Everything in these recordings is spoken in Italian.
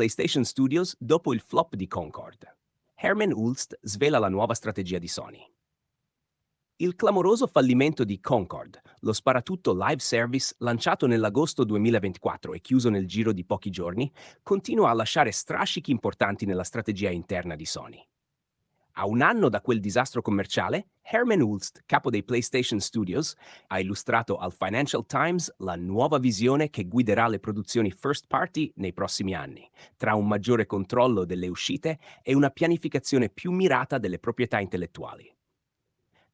PlayStation Studios dopo il flop di Concord. Herman Hulst svela la nuova strategia di Sony. Il clamoroso fallimento di Concord, lo sparatutto live service lanciato nell'agosto 2024 e chiuso nel giro di pochi giorni, continua a lasciare strascichi importanti nella strategia interna di Sony. A un anno da quel disastro commerciale, Herman Hulst, capo dei PlayStation Studios, ha illustrato al Financial Times la nuova visione che guiderà le produzioni first party nei prossimi anni, tra un maggiore controllo delle uscite e una pianificazione più mirata delle proprietà intellettuali.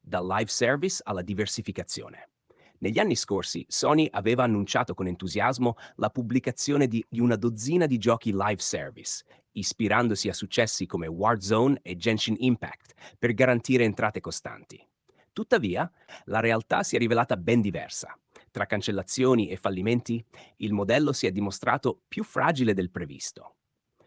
Dal live service alla diversificazione. Negli anni scorsi, Sony aveva annunciato con entusiasmo la pubblicazione di una dozzina di giochi live service, ispirandosi a successi come Warzone e Genshin Impact per garantire entrate costanti. Tuttavia, la realtà si è rivelata ben diversa. Tra cancellazioni e fallimenti, il modello si è dimostrato più fragile del previsto.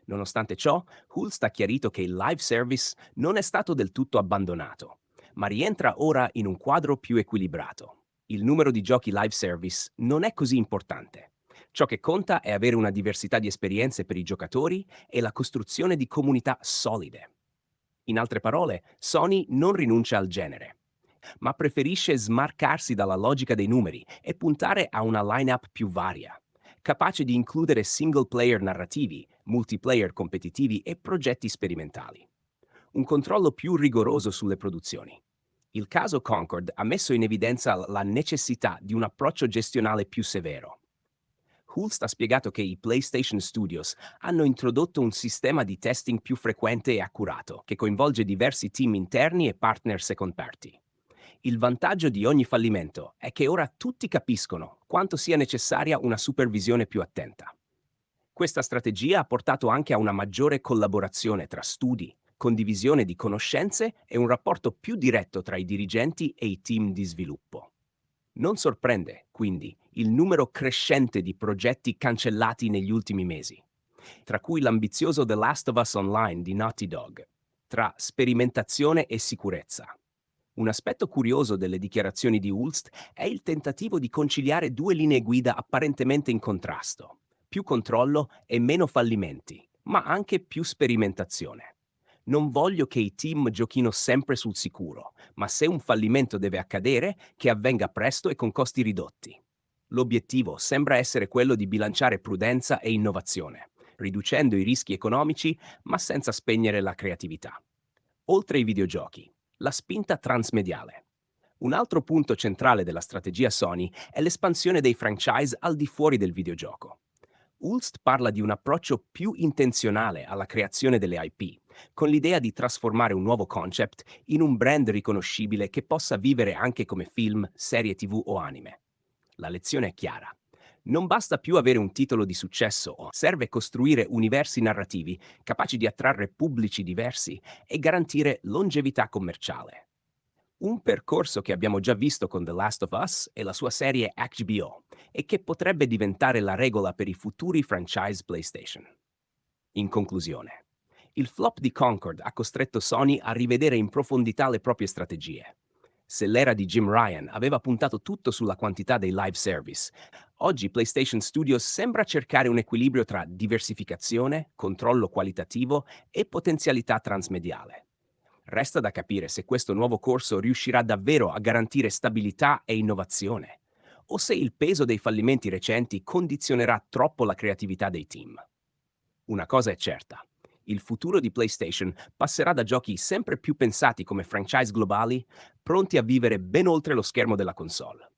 Nonostante ciò, Hulst ha chiarito che il live service non è stato del tutto abbandonato, ma rientra ora in un quadro più equilibrato. Il numero di giochi live service non è così importante. Ciò che conta è avere una diversità di esperienze per i giocatori e la costruzione di comunità solide. In altre parole, Sony non rinuncia al genere, ma preferisce smarcarsi dalla logica dei numeri e puntare a una lineup più varia, capace di includere single player narrativi, multiplayer competitivi e progetti sperimentali. Un controllo più rigoroso sulle produzioni. Il caso Concord ha messo in evidenza la necessità di un approccio gestionale più severo. Hulst ha spiegato che i PlayStation Studios hanno introdotto un sistema di testing più frequente e accurato, che coinvolge diversi team interni e partner second party. Il vantaggio di ogni fallimento è che ora tutti capiscono quanto sia necessaria una supervisione più attenta. Questa strategia ha portato anche a una maggiore collaborazione tra studi, condivisione di conoscenze e un rapporto più diretto tra i dirigenti e i team di sviluppo. Non sorprende, quindi, il numero crescente di progetti cancellati negli ultimi mesi, tra cui l'ambizioso The Last of Us Online di Naughty Dog, tra sperimentazione e sicurezza. Un aspetto curioso delle dichiarazioni di Hulst è il tentativo di conciliare due linee guida apparentemente in contrasto: più controllo e meno fallimenti, ma anche più sperimentazione. Non voglio che i team giochino sempre sul sicuro, ma se un fallimento deve accadere, che avvenga presto e con costi ridotti. L'obiettivo sembra essere quello di bilanciare prudenza e innovazione, riducendo i rischi economici ma senza spegnere la creatività. Oltre ai videogiochi, la spinta transmediale. Un altro punto centrale della strategia Sony è l'espansione dei franchise al di fuori del videogioco. Hulst parla di un approccio più intenzionale alla creazione delle IP, con l'idea di trasformare un nuovo concept in un brand riconoscibile che possa vivere anche come film, serie TV o anime. La lezione è chiara. Non basta più avere un titolo di successo, serve costruire universi narrativi capaci di attrarre pubblici diversi e garantire longevità commerciale. Un percorso che abbiamo già visto con The Last of Us e la sua serie HBO e che potrebbe diventare la regola per i futuri franchise PlayStation. In conclusione, il flop di Concord ha costretto Sony a rivedere in profondità le proprie strategie. Se l'era di Jim Ryan aveva puntato tutto sulla quantità dei live service, oggi PlayStation Studios sembra cercare un equilibrio tra diversificazione, controllo qualitativo e potenzialità transmediale. Resta da capire se questo nuovo corso riuscirà davvero a garantire stabilità e innovazione, o se il peso dei fallimenti recenti condizionerà troppo la creatività dei team. Una cosa è certa: il futuro di PlayStation passerà da giochi sempre più pensati come franchise globali, pronti a vivere ben oltre lo schermo della console.